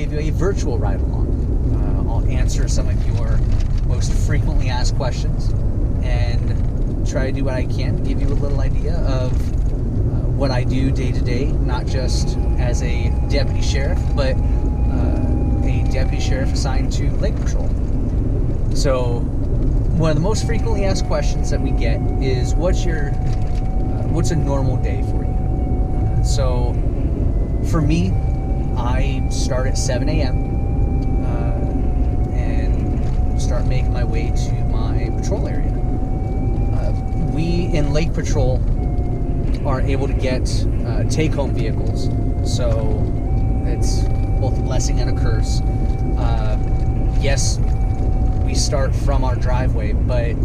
give you a virtual ride along. I'll answer some of your most frequently asked questions and try to do what I can to give you a little idea of what I do day to day, not just as a deputy sheriff, but a deputy sheriff assigned to Lake Patrol. So one of the most frequently asked questions that we get is, what's a normal day for you? So for me, I start at 7 a.m. And start making my way to my patrol area. We in Lake Patrol are able to get take-home vehicles, so it's both a blessing and a curse. Yes, we start from our driveway, but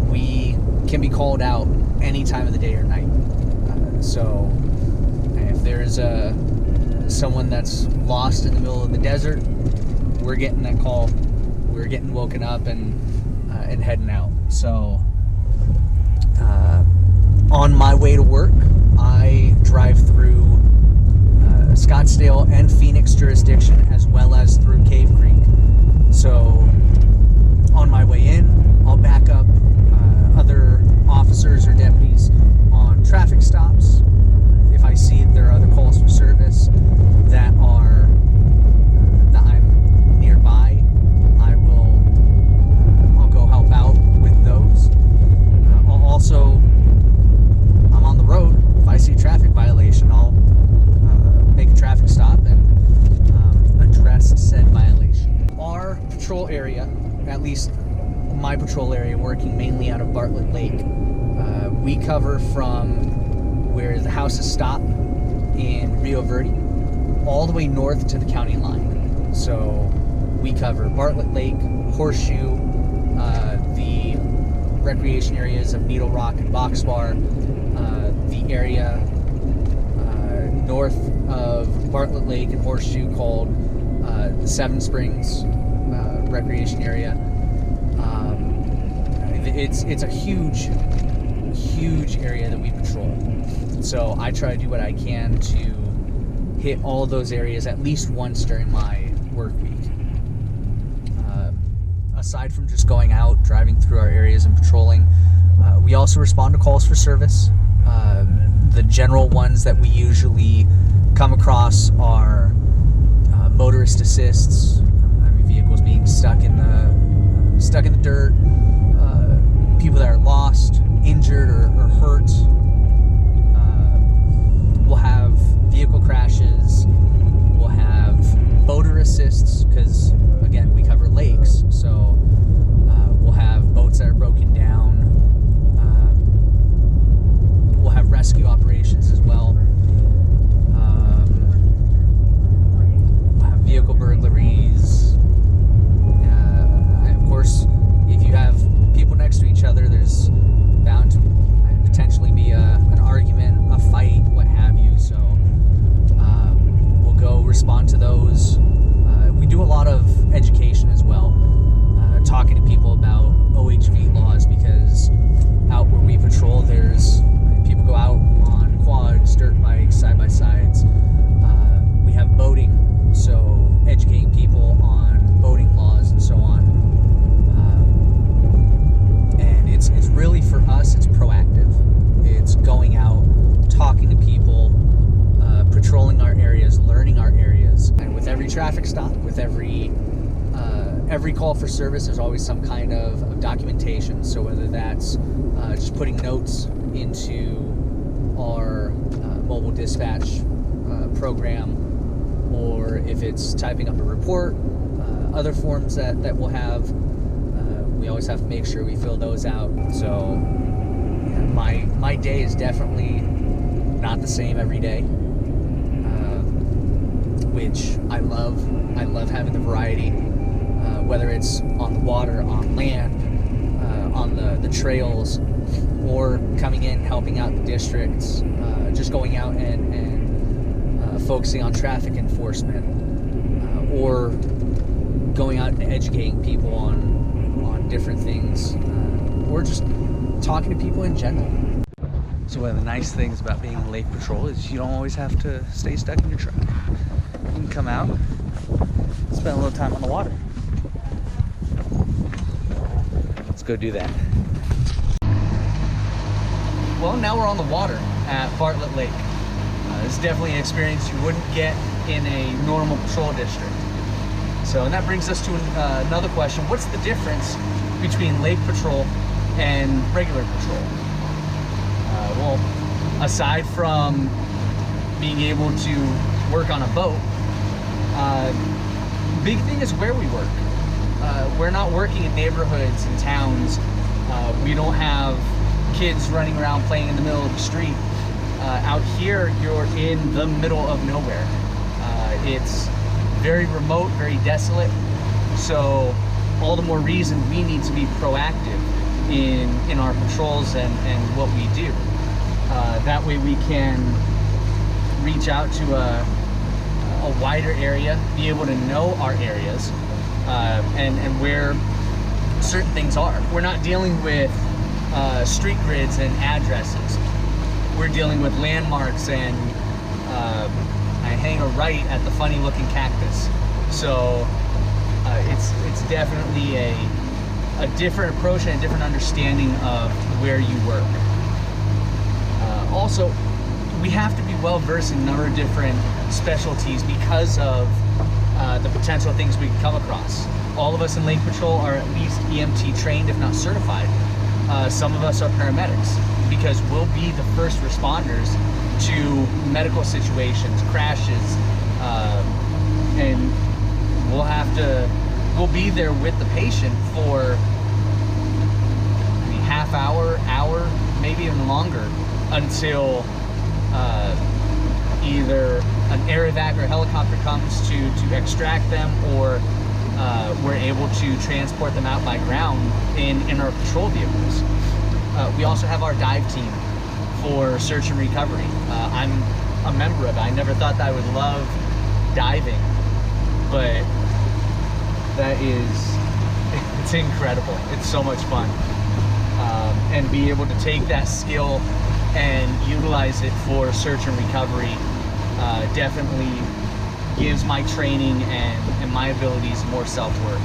we can be called out any time of the day or night. So if there's someone that's lost in the middle of the desert, we're getting that call. We're getting woken up and heading out. So on my way to work, I drive through Scottsdale and Phoenix jurisdiction, as well as through Cave Creek. So on my way in, I'll back up other officers or deputies on traffic stops. If I see there are other calls for service that I'm nearby, I'll go help out with those. I'm on the road. If I see a traffic violation, I'll make a traffic stop and address said violation. Our patrol area, at least my patrol area, working mainly out of Bartlett Lake, we cover from where the houses stop in Rio Verde all the way north to the county line. So we cover Bartlett Lake, Horseshoe, the recreation areas of Needle Rock and Boxbar, the area north of Bartlett Lake and Horseshoe called the Seven Springs recreation area. It's a huge area that we patrol. So I try to do what I can to hit all of those areas at least once during my work week. Aside from just going out, driving through our areas and patrolling, we also respond to calls for service. The general ones that we usually come across are motorist assists, vehicles being stuck in the dirt, people that are lost, injured, or hurt. We'll have vehicle crashes. We'll have boater assists, because again, we cover lakes, so we'll have boats that are broken down. We'll have rescue operations as well. We'll have vehicle burglaries. And of course, if you have people next to each other, there's bound to potentially be an argument, a fight, what have you. So we'll go respond to those. We do a lot of education as well, talking to people about OHV laws, because out where we patrol, people go out on quads, dirt bikes, side-by-sides. We have boating, so educating people on boating laws and so on. And it's really, for us, it's proactive. It's going out, talking to people, patrolling our areas, learning our areas. And with every traffic stop, with every call for service, there's always some kind of documentation. So whether that's just putting notes into our mobile dispatch program, or if it's typing up a report, other forms that we'll have, we always have to make sure we fill those out. So my day is definitely not the same every day, which I love. I love having the variety, whether it's on the water, on land, on the trails, or coming in, helping out the districts, just going out and focusing on traffic enforcement, or going out and educating people on different things, or just talking to people in general. So one of the nice things about being in Lake Patrol is you don't always have to stay stuck in your truck. You can come out, spend a little time on the water. Let's go do that. Well, now we're on the water at Bartlett Lake. This is definitely an experience you wouldn't get in a normal patrol district. So, and that brings us to another question. What's the difference between lake patrol and regular patrol? Well, aside from being able to work on a boat, big thing is where we work. We're not working in neighborhoods and towns. We don't have kids running around playing in the middle of the street. Out here, you're in the middle of nowhere. It's very remote, very desolate. So all the more reason we need to be proactive in our patrols and what we do. That way we can reach out to a wider area, be able to know our areas, and where certain things are. We're not dealing with street grids and addresses. We're dealing with landmarks, and I hang a right at the funny looking cactus. So it's definitely a different approach and a different understanding of where you work. Also, we have to be well versed in a number of different specialties because of the potential things we can come across. All of us in Lake Patrol are at least EMT trained, if not certified. Some of us are paramedics because we'll be the first responders to medical situations, crashes, and we'll be there with the patient for half hour, maybe even longer, until either an air evac or a helicopter comes to extract them, or we're able to transport them out by ground in our patrol vehicles. We also have our dive team for search and recovery. I'm a member of it. I never thought that I would love diving, but it's incredible. It's so much fun. And be able to take that skill and utilize it for search and recovery definitely gives my training and my abilities more self-worth.